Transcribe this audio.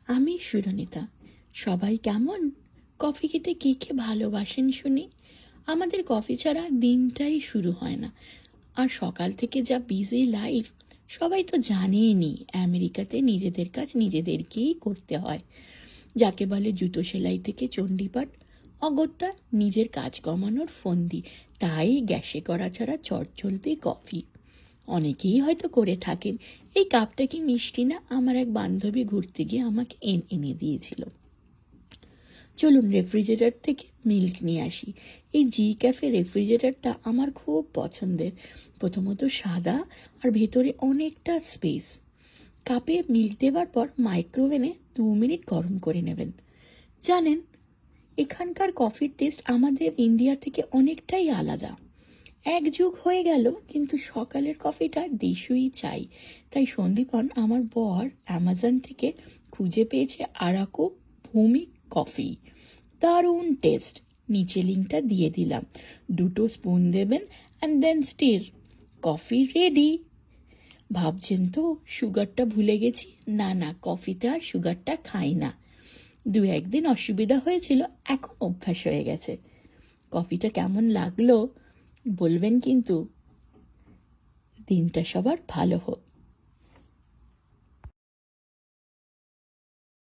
আমি সুরনিতা। সবাই কেমন? কফি খেতে কে কে ভালোবাসেন শুনি। আমাদের কফি ছাড়া দিনটাই শুরু হয় না। আর সকাল থেকে যা বিজি লাইফ, সবাই তো জানেনই। আমেরিকাতে নিজেদের কাজ নিজেদেরকেই করতে হয়। যাকে বলে জুতো সেলাই থেকে চণ্ডীপাঠ, অগত্যা নিজের কাজ কমানোর ফন্দি। তাই গ্যাসে করা ছাড়া চটচলতি কফি অনেকেই হয়তো করে থাকেন। এই কাপটা কি মিষ্টি না? আমার এক বান্ধবী ঘুরতে গিয়ে আমাকে এনে দিয়েছিল। চলুন রেফ্রিজারেটর থেকে মিল্ক নিয়ে আসি। এই জি ক্যাফে রেফ্রিজারেটরটা আমার খুব পছন্দের। প্রথমত সাদা, আর ভেতরে অনেকটা স্পেস। কাপে মিল্ক দেওয়ার পর মাইক্রোওভেনে 2 মিনিট গরম করে নেবেন। জানেন, এখানকার কফির টেস্ট আমাদের ইন্ডিয়া থেকে অনেকটাই আলাদা। এক যুগ হয়ে গেল, কিন্তু সকালের কফিটা দেশই চাই। তাই সন্দীপন আমার বর অ্যামাজন থেকে খুঁজে পেয়েছে আরাকু ভূমি কফি। দারুণ টেস্ট। নিচে লিঙ্কটা দিয়ে দিলাম। 2 স্পুন দেবেন and then stir. Coffee ready. ভাবছেন তো সুগারটা ভুলে গেছি? না না, কফিতে আর সুগারটা খাই না। 1 দিন অসুবিধা হয়েছিল, এখন অভ্যাস হয়ে গেছে। কফিটা কেমন লাগলো বলবেন কিন্তু। দিনটা সবার ভালো হোক।